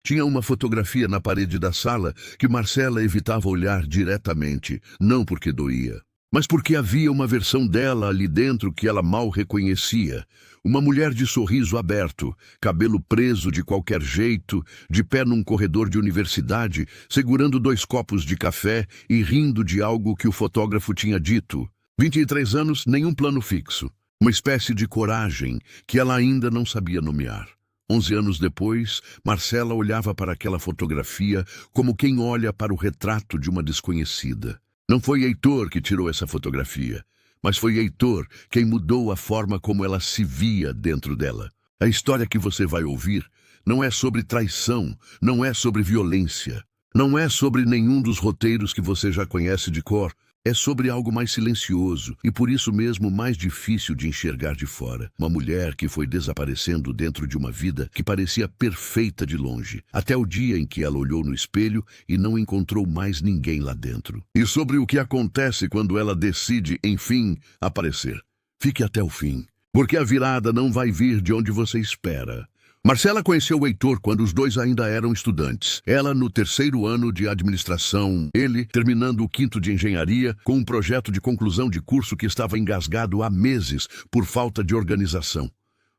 Tinha uma fotografia na parede da sala que Marcela evitava olhar diretamente, não porque doía, mas porque havia uma versão dela ali dentro que ela mal reconhecia. Uma mulher de sorriso aberto, cabelo preso de qualquer jeito, de pé num corredor de universidade, segurando 2 copos de café e rindo de algo que o fotógrafo tinha dito. 23 anos, nenhum plano fixo. Uma espécie de coragem que ela ainda não sabia nomear. 11 anos depois, Marcela olhava para aquela fotografia como quem olha para o retrato de uma desconhecida. Não foi Heitor que tirou essa fotografia, mas foi Heitor quem mudou a forma como ela se via dentro dela. A história que você vai ouvir não é sobre traição, não é sobre violência, não é sobre nenhum dos roteiros que você já conhece de cor. É sobre algo mais silencioso e por isso mesmo mais difícil de enxergar de fora. Uma mulher que foi desaparecendo dentro de uma vida que parecia perfeita de longe, até o dia em que ela olhou no espelho e não encontrou mais ninguém lá dentro. E sobre o que acontece quando ela decide, enfim, aparecer. Fique até o fim, porque a virada não vai vir de onde você espera. Marcela conheceu o Heitor quando os dois ainda eram estudantes. Ela no 3º ano de administração, ele terminando o 5º de engenharia, com um projeto de conclusão de curso que estava engasgado há meses por falta de organização.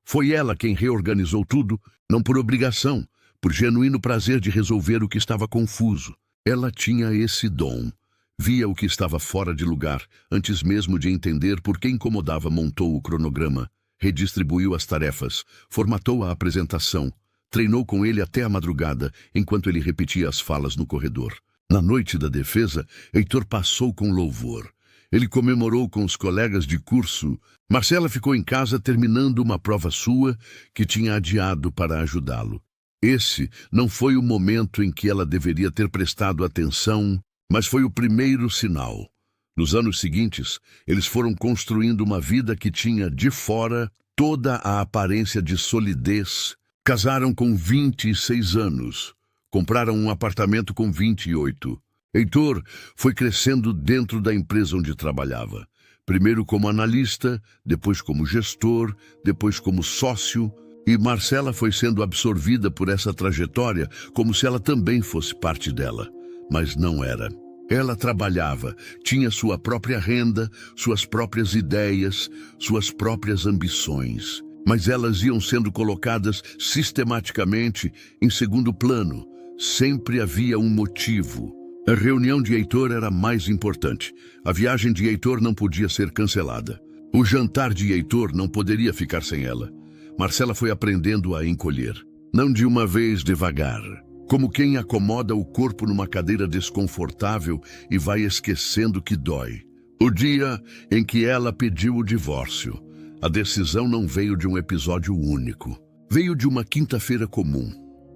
Foi ela quem reorganizou tudo, não por obrigação, por genuíno prazer de resolver o que estava confuso. Ela tinha esse dom. Via o que estava fora de lugar, antes mesmo de entender por que incomodava, montou o cronograma. Redistribuiu as tarefas, formatou a apresentação, treinou com ele até a madrugada, enquanto ele repetia as falas no corredor. Na noite da defesa, Heitor passou com louvor. Ele comemorou com os colegas de curso. Marcela ficou em casa terminando uma prova sua que tinha adiado para ajudá-lo. Esse não foi o momento em que ela deveria ter prestado atenção, mas foi o primeiro sinal. Nos anos seguintes, eles foram construindo uma vida que tinha, de fora, toda a aparência de solidez. Casaram com 26 anos. Compraram um apartamento com 28. Heitor foi crescendo dentro da empresa onde trabalhava. Primeiro como analista, depois como gestor, depois como sócio. E Marcela foi sendo absorvida por essa trajetória como se ela também fosse parte dela. Mas não era. Ela trabalhava, tinha sua própria renda, suas próprias ideias, suas próprias ambições. Mas elas iam sendo colocadas sistematicamente em segundo plano. Sempre havia um motivo. A reunião de Heitor era mais importante. A viagem de Heitor não podia ser cancelada. O jantar de Heitor não poderia ficar sem ela. Marcela foi aprendendo a encolher. Não de uma vez, devagar. Como quem acomoda o corpo numa cadeira desconfortável e vai esquecendo que dói. O dia em que ela pediu o divórcio. A decisão não veio de um episódio único. Veio de uma quinta-feira comum.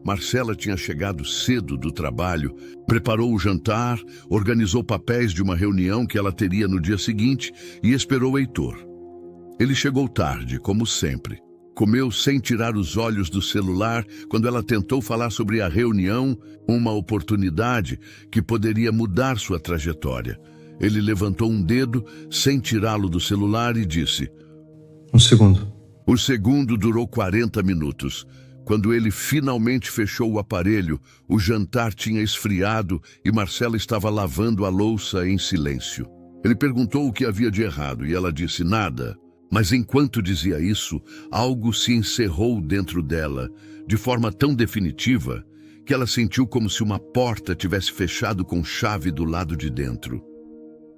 Marcela tinha chegado cedo do trabalho, preparou o jantar, organizou papéis de uma reunião que ela teria no dia seguinte e esperou Heitor. Ele chegou tarde, como sempre. Comeu sem tirar os olhos do celular quando ela tentou falar sobre a reunião, uma oportunidade que poderia mudar sua trajetória. Ele levantou um dedo sem tirá-lo do celular e disse: "Um segundo." O segundo durou 40 minutos. Quando ele finalmente fechou o aparelho, o jantar tinha esfriado e Marcela estava lavando a louça em silêncio. Ele perguntou o que havia de errado e ela disse nada. Mas enquanto dizia isso, algo se encerrou dentro dela, de forma tão definitiva, que ela sentiu como se uma porta tivesse fechado com chave do lado de dentro.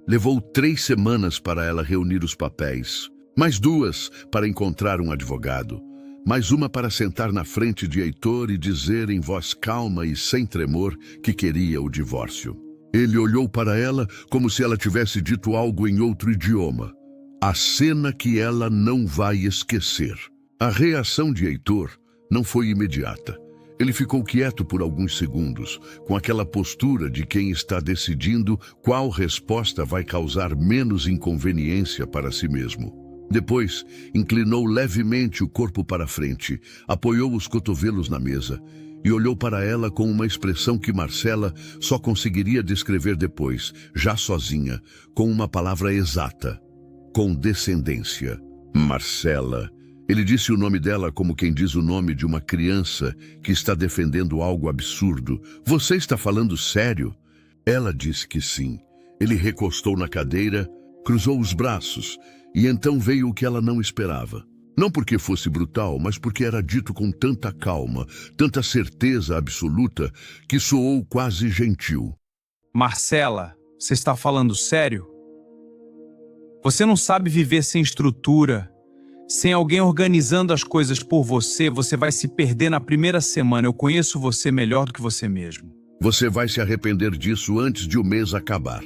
Levou 3 semanas para ela reunir os papéis, mais 2 para encontrar um advogado, mais uma para sentar na frente de Heitor e dizer em voz calma e sem tremor que queria o divórcio. Ele olhou para ela como se ela tivesse dito algo em outro idioma. A cena que ela não vai esquecer. A reação de Heitor não foi imediata. Ele ficou quieto por alguns segundos, com aquela postura de quem está decidindo qual resposta vai causar menos inconveniência para si mesmo. Depois, inclinou levemente o corpo para frente, apoiou os cotovelos na mesa e olhou para ela com uma expressão que Marcela só conseguiria descrever depois, já sozinha, com uma palavra exata: condescendência. Marcela, Ele disse o nome dela como quem diz o nome de uma criança que está defendendo algo absurdo. Você está falando sério? Ela disse que sim. Ele recostou na cadeira, cruzou os braços, e então veio o que ela não esperava. Não porque fosse brutal, mas porque era dito com tanta calma, tanta certeza absoluta, que soou quase gentil. Marcela, você está falando sério? Você não sabe viver sem estrutura, sem alguém organizando as coisas por você. Você vai se perder na primeira semana. Eu conheço você melhor do que você mesmo. Você vai se arrepender disso antes de o mês acabar.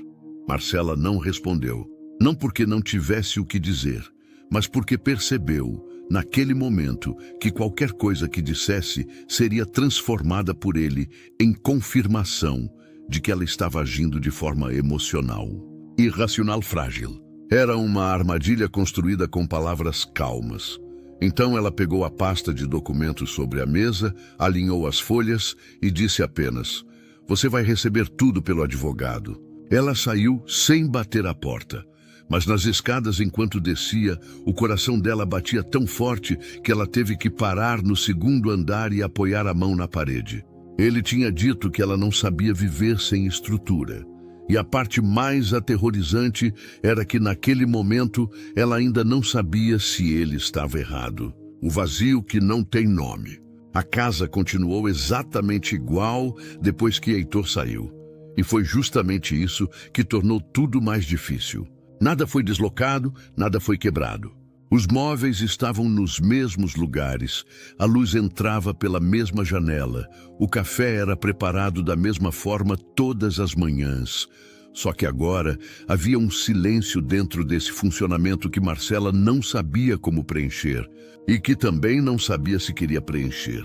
Marcela não respondeu. Não porque não tivesse o que dizer, mas porque percebeu, naquele momento, que qualquer coisa que dissesse seria transformada por ele em confirmação de que ela estava agindo de forma emocional, irracional, frágil. Era uma armadilha construída com palavras calmas. Então ela pegou a pasta de documentos sobre a mesa, alinhou as folhas e disse apenas: "Você vai receber tudo pelo advogado." Ela saiu sem bater a porta. Mas nas escadas, enquanto descia, o coração dela batia tão forte que ela teve que parar no segundo andar e apoiar a mão na parede. Ele tinha dito que ela não sabia viver sem estrutura. E a parte mais aterrorizante era que naquele momento ela ainda não sabia se ele estava errado. O vazio que não tem nome. A casa continuou exatamente igual depois que Heitor saiu. E foi justamente isso que tornou tudo mais difícil. Nada foi deslocado, nada foi quebrado. Os móveis estavam nos mesmos lugares, a luz entrava pela mesma janela, o café era preparado da mesma forma todas as manhãs. Só que agora havia um silêncio dentro desse funcionamento que Marcela não sabia como preencher e que também não sabia se queria preencher.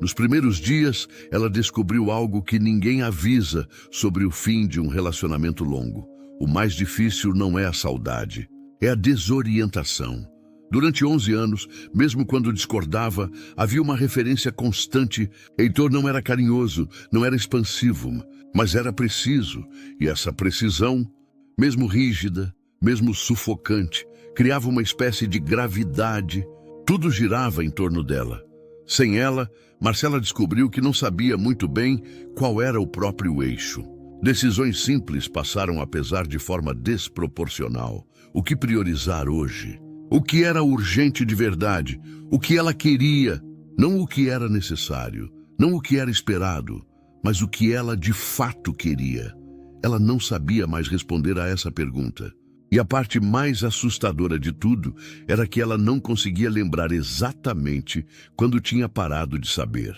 Nos primeiros dias, ela descobriu algo que ninguém avisa sobre o fim de um relacionamento longo. O mais difícil não é a saudade, é a desorientação. Durante 11 anos, mesmo quando discordava, havia uma referência constante. Heitor não era carinhoso, não era expansivo, mas era preciso. E essa precisão, mesmo rígida, mesmo sufocante, criava uma espécie de gravidade. Tudo girava em torno dela. Sem ela, Marcela descobriu que não sabia muito bem qual era o próprio eixo. Decisões simples passaram a pesar de forma desproporcional. O que priorizar hoje? O que era urgente de verdade? O que ela queria? Não o que era necessário, não o que era esperado, mas o que ela de fato queria. Ela não sabia mais responder a essa pergunta. E a parte mais assustadora de tudo era que ela não conseguia lembrar exatamente quando tinha parado de saber.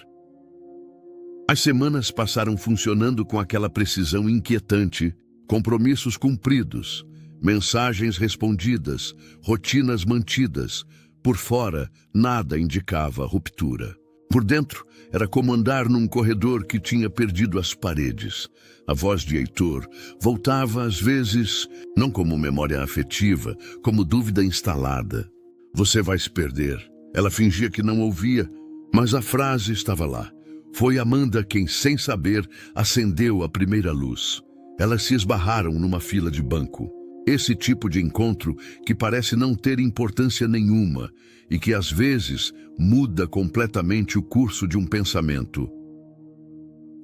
As semanas passaram funcionando com aquela precisão inquietante, compromissos cumpridos, mensagens respondidas, rotinas mantidas. Por fora, nada indicava ruptura. Por dentro, era como andar num corredor que tinha perdido as paredes. A voz de Heitor voltava às vezes, não como memória afetiva, como dúvida instalada. "Você vai se perder." Ela fingia que não ouvia, mas a frase estava lá. Foi Amanda quem, sem saber, acendeu a primeira luz. Elas se esbarraram numa fila de banco. Esse tipo de encontro que parece não ter importância nenhuma e que, às vezes, muda completamente o curso de um pensamento.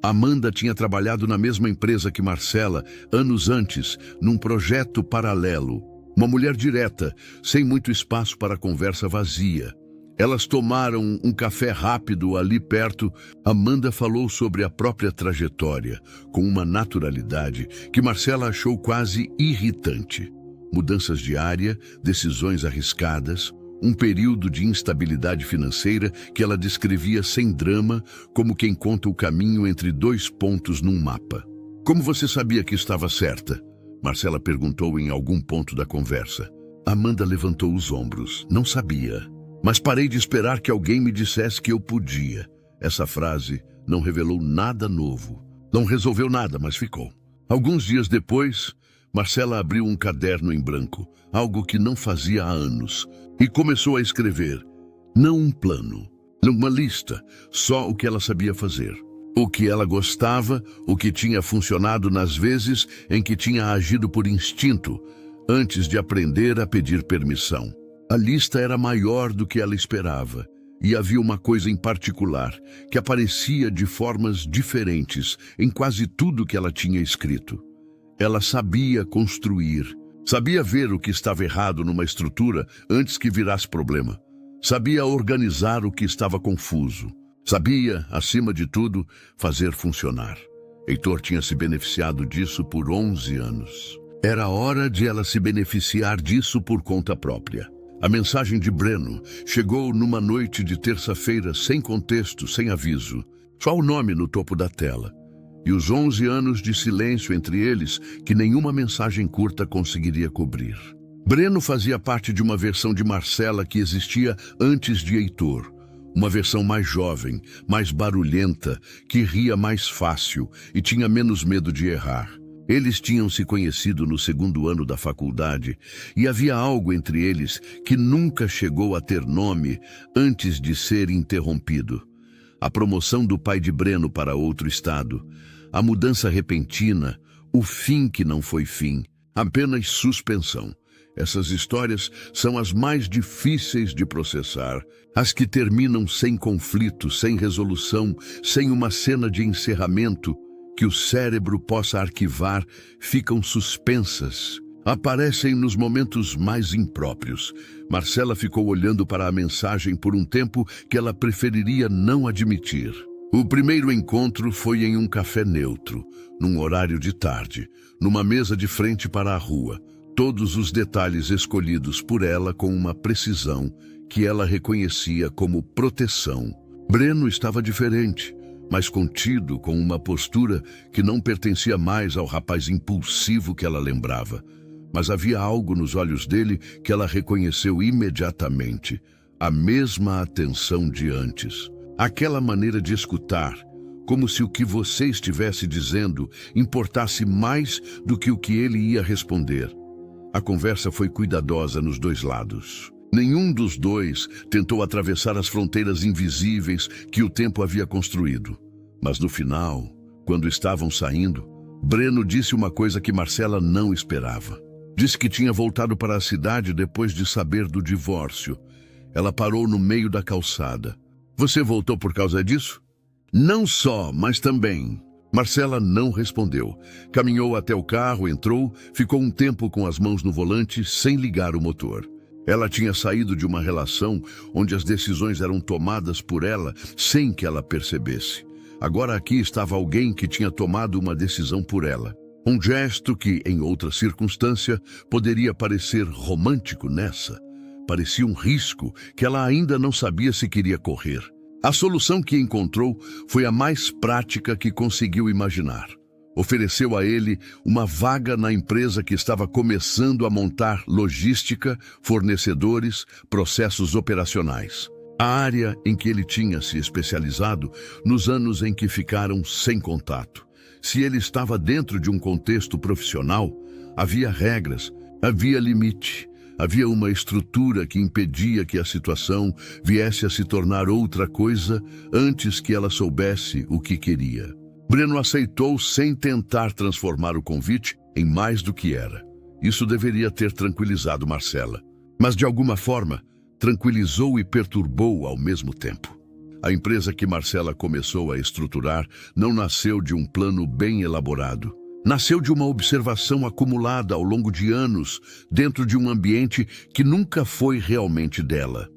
Amanda tinha trabalhado na mesma empresa que Marcela, anos antes, num projeto paralelo. Uma mulher direta, sem muito espaço para conversa vazia. Elas tomaram um café rápido ali perto. Amanda falou sobre a própria trajetória, com uma naturalidade que Marcela achou quase irritante. Mudanças de área, decisões arriscadas, um período de instabilidade financeira que ela descrevia sem drama, como quem conta o caminho entre 2 pontos num mapa. "Como você sabia que estava certa?" Marcela perguntou em algum ponto da conversa. Amanda levantou os ombros. "Não sabia. Mas parei de esperar que alguém me dissesse que eu podia." Essa frase não revelou nada novo. Não resolveu nada, mas ficou. Alguns dias depois, Marcela abriu um caderno em branco, algo que não fazia há anos, e começou a escrever. Não um plano, não uma lista, só o que ela sabia fazer. O que ela gostava, o que tinha funcionado nas vezes em que tinha agido por instinto, antes de aprender a pedir permissão. A lista era maior do que ela esperava, e havia uma coisa em particular que aparecia de formas diferentes em quase tudo que ela tinha escrito. Ela sabia construir, sabia ver o que estava errado numa estrutura antes que virasse problema. Sabia organizar o que estava confuso. Sabia, acima de tudo, fazer funcionar. Heitor tinha se beneficiado disso por 11 anos. Era hora de ela se beneficiar disso por conta própria. A mensagem de Breno chegou numa noite de terça-feira, sem contexto, sem aviso. Só o nome no topo da tela. E os 11 anos de silêncio entre eles que nenhuma mensagem curta conseguiria cobrir. Breno fazia parte de uma versão de Marcela que existia antes de Heitor. Uma versão mais jovem, mais barulhenta, que ria mais fácil e tinha menos medo de errar. Eles tinham se conhecido no segundo ano da faculdade e havia algo entre eles que nunca chegou a ter nome antes de ser interrompido. A promoção do pai de Breno para outro estado, a mudança repentina, o fim que não foi fim, apenas suspensão. Essas histórias são as mais difíceis de processar, as que terminam sem conflito, sem resolução, sem uma cena de encerramento que o cérebro possa arquivar, ficam suspensas. Aparecem nos momentos mais impróprios. Marcela ficou olhando para a mensagem por um tempo que ela preferiria não admitir. O primeiro encontro foi em um café neutro, num horário de tarde, numa mesa de frente para a rua. Todos os detalhes escolhidos por ela com uma precisão que ela reconhecia como proteção. Breno estava diferente, mas contido, com uma postura que não pertencia mais ao rapaz impulsivo que ela lembrava. Mas havia algo nos olhos dele que ela reconheceu imediatamente, a mesma atenção de antes. Aquela maneira de escutar, como se o que você estivesse dizendo importasse mais do que o que ele ia responder. A conversa foi cuidadosa nos dois lados. Nenhum dos dois tentou atravessar as fronteiras invisíveis que o tempo havia construído. Mas no final, quando estavam saindo, Breno disse uma coisa que Marcela não esperava. Disse que tinha voltado para a cidade depois de saber do divórcio. Ela parou no meio da calçada. Você voltou por causa disso? Não só, mas também. Marcela não respondeu. Caminhou até o carro, entrou, ficou um tempo com as mãos no volante, sem ligar o motor. Ela tinha saído de uma relação onde as decisões eram tomadas por ela sem que ela percebesse. Agora aqui estava alguém que tinha tomado uma decisão por ela. Um gesto que, em outra circunstância, poderia parecer romântico nessa. Parecia um risco que ela ainda não sabia se queria correr. A solução que encontrou foi a mais prática que conseguiu imaginar. Ofereceu a ele uma vaga na empresa que estava começando a montar logística, fornecedores, processos operacionais. A área em que ele tinha se especializado nos anos em que ficaram sem contato. Se ele estava dentro de um contexto profissional, havia regras, havia limite. Havia uma estrutura que impedia que a situação viesse a se tornar outra coisa antes que ela soubesse o que queria. Breno aceitou sem tentar transformar o convite em mais do que era. Isso deveria ter tranquilizado Marcela. Mas, de alguma forma, tranquilizou e perturbou ao mesmo tempo. A empresa que Marcela começou a estruturar não nasceu de um plano bem elaborado. Nasceu de uma observação acumulada ao longo de anos, dentro de um ambiente que nunca foi realmente dela.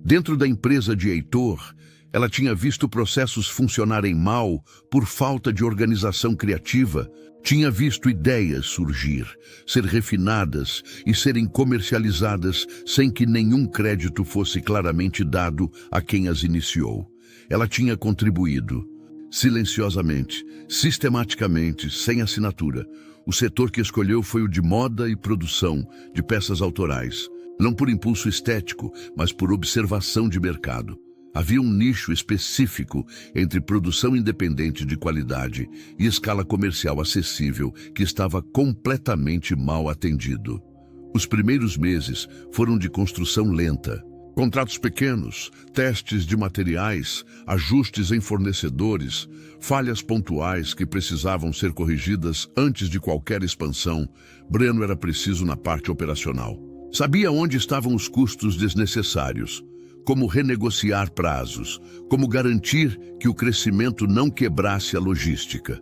Dentro da empresa de Heitor, ela tinha visto processos funcionarem mal por falta de organização criativa, tinha visto ideias surgir, ser refinadas e serem comercializadas sem que nenhum crédito fosse claramente dado a quem as iniciou. Ela tinha contribuído. Silenciosamente, sistematicamente, sem assinatura. O setor que escolheu foi o de moda e produção de peças autorais, não por impulso estético, mas por observação de mercado. Havia um nicho específico entre produção independente de qualidade e escala comercial acessível que estava completamente mal atendido. Os primeiros meses foram de construção lenta. Contratos pequenos, testes de materiais, ajustes em fornecedores, falhas pontuais que precisavam ser corrigidas antes de qualquer expansão. Breno era preciso na parte operacional. Sabia onde estavam os custos desnecessários, como renegociar prazos, como garantir que o crescimento não quebrasse a logística.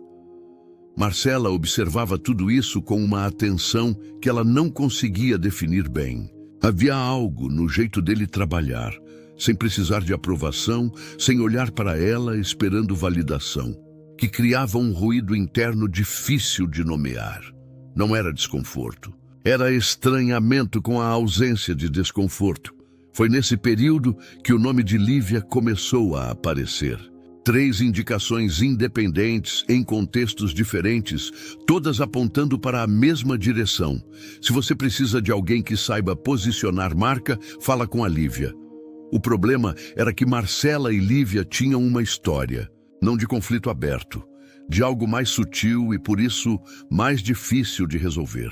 Marcela observava tudo isso com uma atenção que ela não conseguia definir bem. Havia algo no jeito dele trabalhar, sem precisar de aprovação, sem olhar para ela esperando validação, que criava um ruído interno difícil de nomear. Não era desconforto, era estranhamento com a ausência de desconforto. Foi nesse período que o nome de Lívia começou a aparecer. 3 indicações independentes em contextos diferentes, todas apontando para a mesma direção. Se você precisa de alguém que saiba posicionar marca, fala com a Lívia. O problema era que Marcela e Lívia tinham uma história, não de conflito aberto, de algo mais sutil e, por isso, mais difícil de resolver.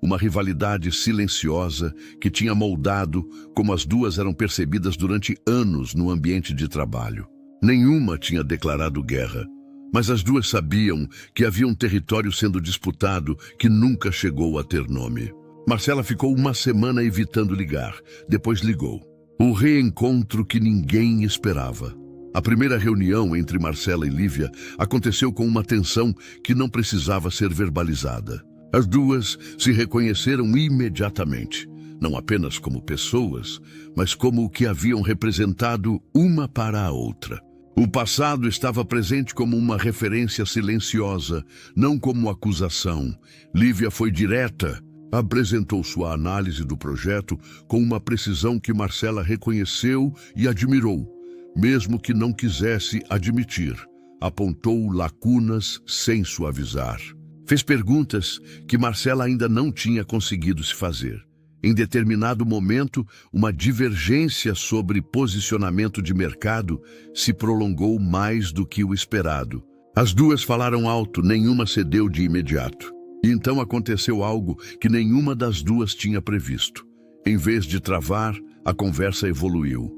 Uma rivalidade silenciosa que tinha moldado como as duas eram percebidas durante anos no ambiente de trabalho. Nenhuma tinha declarado guerra, mas as duas sabiam que havia um território sendo disputado que nunca chegou a ter nome. Marcela ficou uma semana evitando ligar, depois ligou. O reencontro que ninguém esperava. A primeira reunião entre Marcela e Lívia aconteceu com uma tensão que não precisava ser verbalizada. As duas se reconheceram imediatamente, não apenas como pessoas, mas como o que haviam representado uma para a outra. O passado estava presente como uma referência silenciosa, não como acusação. Lívia foi direta, apresentou sua análise do projeto com uma precisão que Marcela reconheceu e admirou, mesmo que não quisesse admitir. Apontou lacunas sem suavizar. Fez perguntas que Marcela ainda não tinha conseguido se fazer. Em determinado momento, uma divergência sobre posicionamento de mercado se prolongou mais do que o esperado. As duas falaram alto, nenhuma cedeu de imediato. E então aconteceu algo que nenhuma das duas tinha previsto. Em vez de travar, a conversa evoluiu.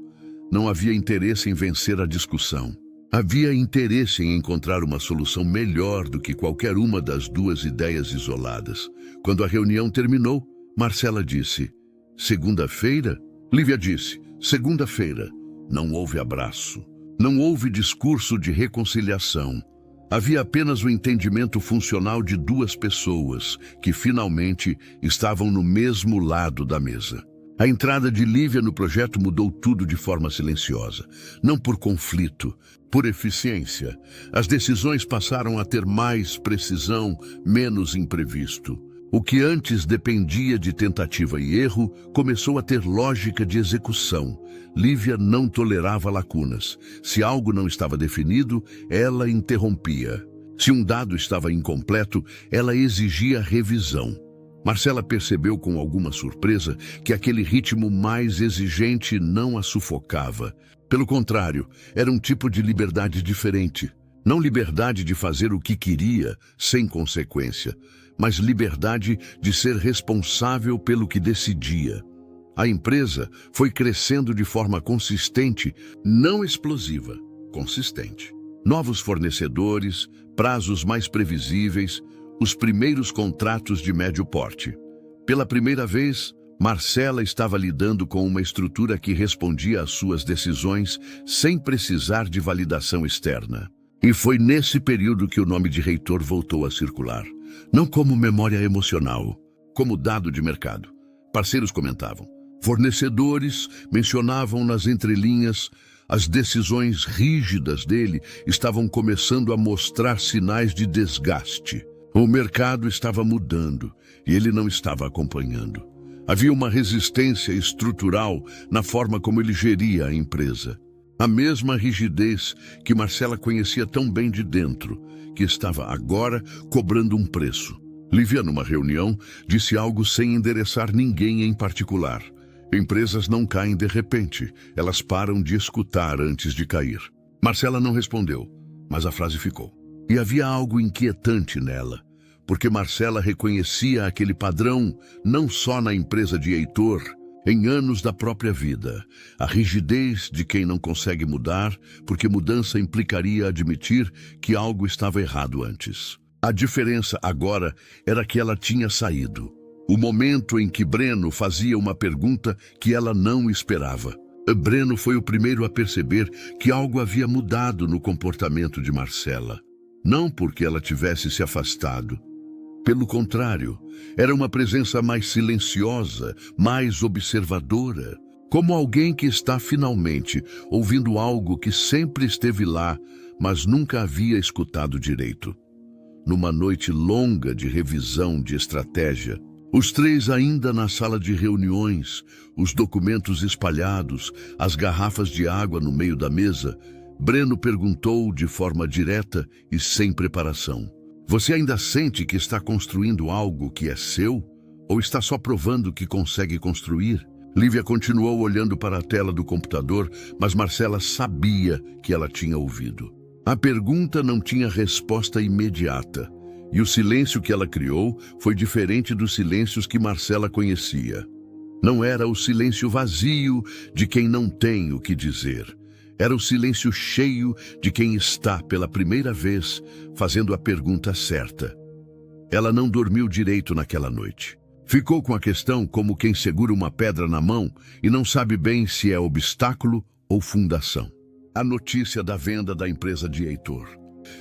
Não havia interesse em vencer a discussão. Havia interesse em encontrar uma solução melhor do que qualquer uma das duas ideias isoladas. Quando a reunião terminou, Marcela disse, segunda-feira? Lívia disse, segunda-feira. Não houve abraço. Não houve discurso de reconciliação. Havia apenas o entendimento funcional de duas pessoas que finalmente estavam no mesmo lado da mesa. A entrada de Lívia no projeto mudou tudo de forma silenciosa. Não por conflito, por eficiência. As decisões passaram a ter mais precisão, menos imprevisto. O que antes dependia de tentativa e erro começou a ter lógica de execução. Lívia não tolerava lacunas. Se algo não estava definido, ela interrompia. Se um dado estava incompleto, ela exigia revisão. Marcela percebeu com alguma surpresa que aquele ritmo mais exigente não a sufocava. Pelo contrário, era um tipo de liberdade diferente. Não liberdade de fazer o que queria, sem consequência, mas liberdade de ser responsável pelo que decidia. A empresa foi crescendo de forma consistente, não explosiva, consistente. Novos fornecedores, prazos mais previsíveis, os primeiros contratos de médio porte. Pela primeira vez, Marcela estava lidando com uma estrutura que respondia às suas decisões sem precisar de validação externa. E foi nesse período que o nome de reitor voltou a circular. Não como memória emocional, como dado de mercado. Parceiros comentavam. Fornecedores mencionavam nas entrelinhas. As decisões rígidas dele estavam começando a mostrar sinais de desgaste. O mercado estava mudando e ele não estava acompanhando. Havia uma resistência estrutural na forma como ele geria a empresa. A mesma rigidez que Marcela conhecia tão bem de dentro, que estava agora cobrando um preço. Lívia, numa reunião, disse algo sem endereçar ninguém em particular. Empresas não caem de repente, elas param de escutar antes de cair. Marcela não respondeu, mas a frase ficou. E havia algo inquietante nela, porque Marcela reconhecia aquele padrão não só na empresa de Heitor, em anos da própria vida. A rigidez de quem não consegue mudar, porque mudança implicaria admitir que algo estava errado antes. A diferença agora era que ela tinha saído. O momento em que Breno fazia uma pergunta que ela não esperava. Breno foi o primeiro a perceber que algo havia mudado no comportamento de Marcela. Não porque ela tivesse se afastado. Pelo contrário, era uma presença mais silenciosa, mais observadora. Como alguém que está finalmente ouvindo algo que sempre esteve lá, mas nunca havia escutado direito. Numa noite longa de revisão de estratégia, os três ainda na sala de reuniões, os documentos espalhados, as garrafas de água no meio da mesa, Breno perguntou de forma direta e sem preparação: "Você ainda sente que está construindo algo que é seu? Ou está só provando que consegue construir?" Lívia continuou olhando para a tela do computador, mas Marcela sabia que ela tinha ouvido. A pergunta não tinha resposta imediata, e o silêncio que ela criou foi diferente dos silêncios que Marcela conhecia. Não era o silêncio vazio de quem não tem o que dizer. Era o silêncio cheio de quem está, pela primeira vez, fazendo a pergunta certa. Ela não dormiu direito naquela noite. Ficou com a questão como quem segura uma pedra na mão e não sabe bem se é obstáculo ou fundação. A notícia da venda da empresa de Heitor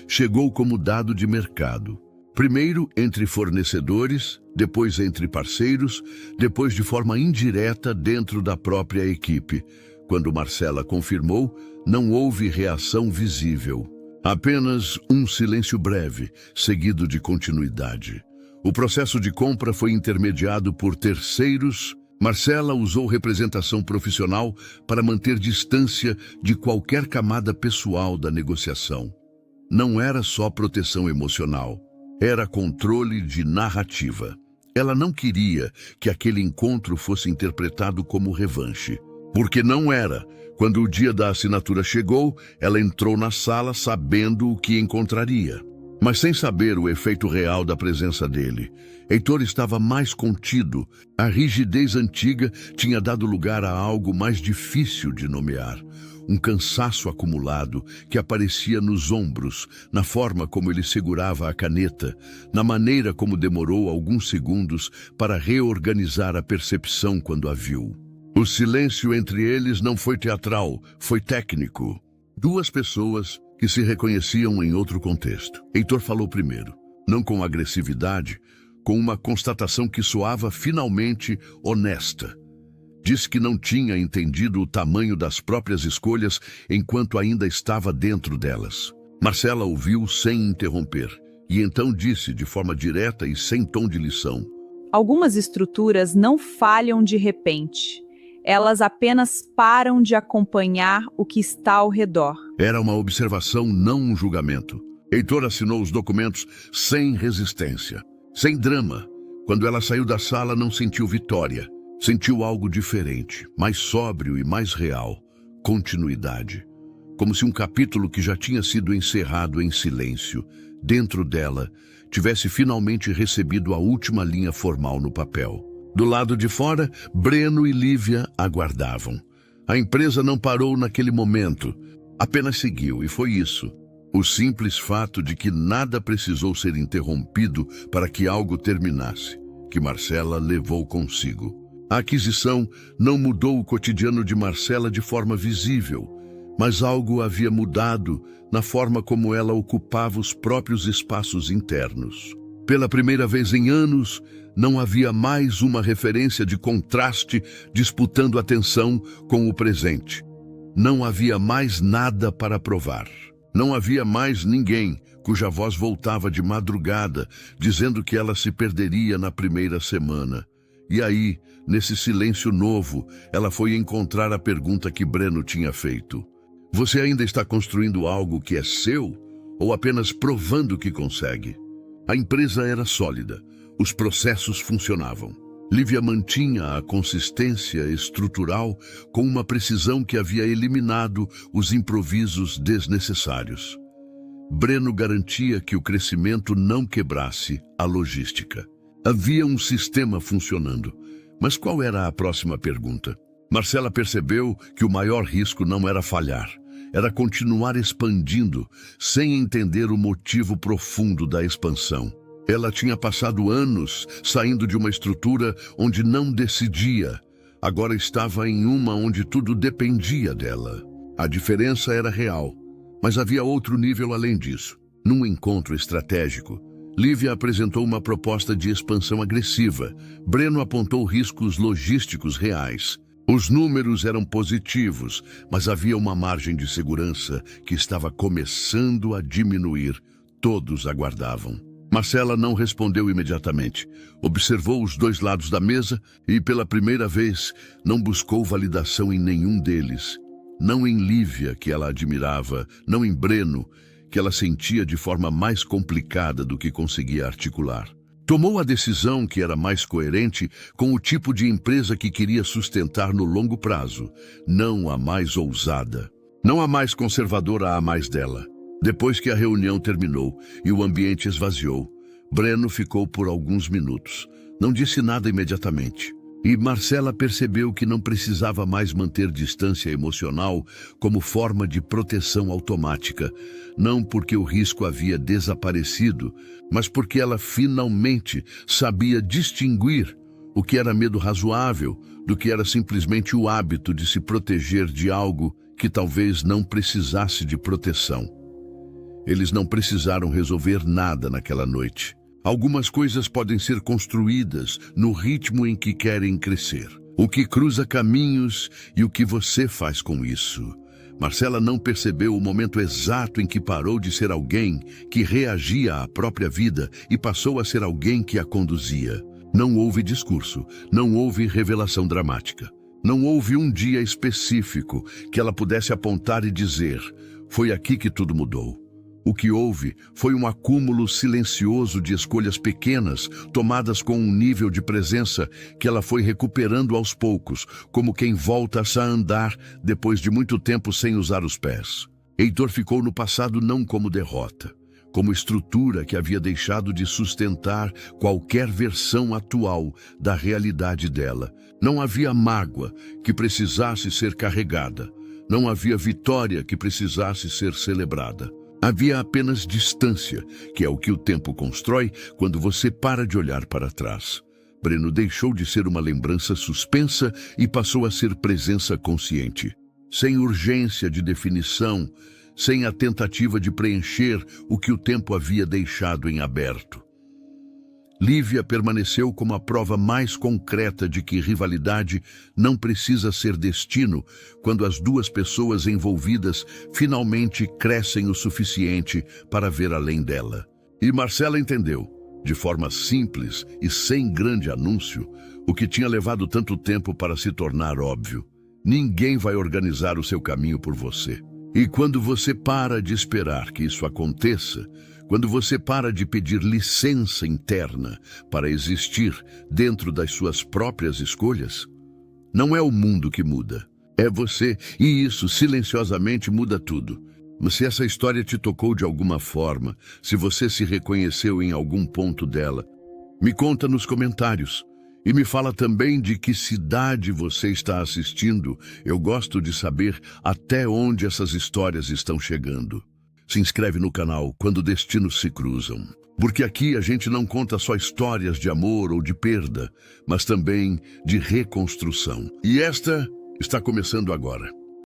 chegou como dado de mercado. Primeiro entre fornecedores, depois entre parceiros, depois de forma indireta dentro da própria equipe. Quando Marcela confirmou, não houve reação visível. Apenas um silêncio breve, seguido de continuidade. O processo de compra foi intermediado por terceiros. Marcela usou representação profissional para manter distância de qualquer camada pessoal da negociação. Não era só proteção emocional, era controle de narrativa. Ela não queria que aquele encontro fosse interpretado como revanche, porque não era. Quando o dia da assinatura chegou, ela entrou na sala sabendo o que encontraria, mas sem saber o efeito real da presença dele. Heitor estava mais contido. A rigidez antiga tinha dado lugar a algo mais difícil de nomear. Um cansaço acumulado que aparecia nos ombros, na forma como ele segurava a caneta, na maneira como demorou alguns segundos para reorganizar a percepção quando a viu. O silêncio entre eles não foi teatral, foi técnico. Duas pessoas que se reconheciam em outro contexto. Heitor falou primeiro, não com agressividade, com uma constatação que soava finalmente honesta. Disse que não tinha entendido o tamanho das próprias escolhas enquanto ainda estava dentro delas. Marcela ouviu sem interromper, e então disse de forma direta e sem tom de lição: Algumas estruturas não falham de repente. Elas apenas param de acompanhar o que está ao redor. Era uma observação, não um julgamento. Heitor assinou os documentos sem resistência, sem drama. Quando ela saiu da sala, não sentiu vitória. Sentiu algo diferente, mais sóbrio e mais real. Continuidade. Como se um capítulo que já tinha sido encerrado em silêncio, dentro dela, tivesse finalmente recebido a última linha formal no papel. Do lado de fora, Breno e Lívia aguardavam. A empresa não parou naquele momento, apenas seguiu, e foi isso. O simples fato de que nada precisou ser interrompido para que algo terminasse, que Marcela levou consigo. A aquisição não mudou o cotidiano de Marcela de forma visível, mas algo havia mudado na forma como ela ocupava os próprios espaços internos. Pela primeira vez em anos, não havia mais uma referência de contraste disputando atenção com o presente. Não havia mais nada para provar. Não havia mais ninguém cuja voz voltava de madrugada, dizendo que ela se perderia na primeira semana. E aí, nesse silêncio novo, ela foi encontrar a pergunta que Breno tinha feito. Você ainda está construindo algo que é seu ou apenas provando que consegue? A empresa era sólida. Os processos funcionavam. Lívia mantinha a consistência estrutural com uma precisão que havia eliminado os improvisos desnecessários. Breno garantia que o crescimento não quebrasse a logística. Havia um sistema funcionando. Mas qual era a próxima pergunta? Marcela percebeu que o maior risco não era falhar. Era continuar expandindo, sem entender o motivo profundo da expansão. Ela tinha passado anos saindo de uma estrutura onde não decidia. Agora estava em uma onde tudo dependia dela. A diferença era real, mas havia outro nível além disso. Num encontro estratégico, Lívia apresentou uma proposta de expansão agressiva. Breno apontou riscos logísticos reais. Os números eram positivos, mas havia uma margem de segurança que estava começando a diminuir. Todos aguardavam. Marcela não respondeu imediatamente. Observou os dois lados da mesa e, pela primeira vez, não buscou validação em nenhum deles. Não em Lívia, que ela admirava, não em Breno, que ela sentia de forma mais complicada do que conseguia articular. Tomou a decisão que era mais coerente com o tipo de empresa que queria sustentar no longo prazo, não a mais ousada, não a mais conservadora a mais dela. Depois que a reunião terminou e o ambiente esvaziou, Breno ficou por alguns minutos. Não disse nada imediatamente. E Marcela percebeu que não precisava mais manter distância emocional como forma de proteção automática, não porque o risco havia desaparecido, mas porque ela finalmente sabia distinguir o que era medo razoável do que era simplesmente o hábito de se proteger de algo que talvez não precisasse de proteção. Eles não precisaram resolver nada naquela noite. Algumas coisas podem ser construídas no ritmo em que querem crescer. O que cruza caminhos e o que você faz com isso. Marcela não percebeu o momento exato em que parou de ser alguém que reagia à própria vida e passou a ser alguém que a conduzia. Não houve discurso, não houve revelação dramática. Não houve um dia específico que ela pudesse apontar e dizer: foi aqui que tudo mudou. O que houve foi um acúmulo silencioso de escolhas pequenas, tomadas com um nível de presença que ela foi recuperando aos poucos, como quem volta a andar depois de muito tempo sem usar os pés. Heitor ficou no passado não como derrota, como estrutura que havia deixado de sustentar qualquer versão atual da realidade dela. Não havia mágoa que precisasse ser carregada, não havia vitória que precisasse ser celebrada. Havia apenas distância, que é o que o tempo constrói quando você para de olhar para trás. Breno deixou de ser uma lembrança suspensa e passou a ser presença consciente. Sem urgência de definição, sem a tentativa de preencher o que o tempo havia deixado em aberto. Lívia permaneceu como a prova mais concreta de que rivalidade não precisa ser destino quando as duas pessoas envolvidas finalmente crescem o suficiente para ver além dela. E Marcela entendeu, de forma simples e sem grande anúncio, o que tinha levado tanto tempo para se tornar óbvio. Ninguém vai organizar o seu caminho por você. E quando você para de esperar que isso aconteça, quando você para de pedir licença interna para existir dentro das suas próprias escolhas, não é o mundo que muda, é você, e isso silenciosamente muda tudo. Mas se essa história te tocou de alguma forma, se você se reconheceu em algum ponto dela, me conta nos comentários. E me fala também de que cidade você está assistindo. Eu gosto de saber até onde essas histórias estão chegando. Se inscreve no canal quando destinos se cruzam. Porque aqui a gente não conta só histórias de amor ou de perda, mas também de reconstrução. E esta está começando agora.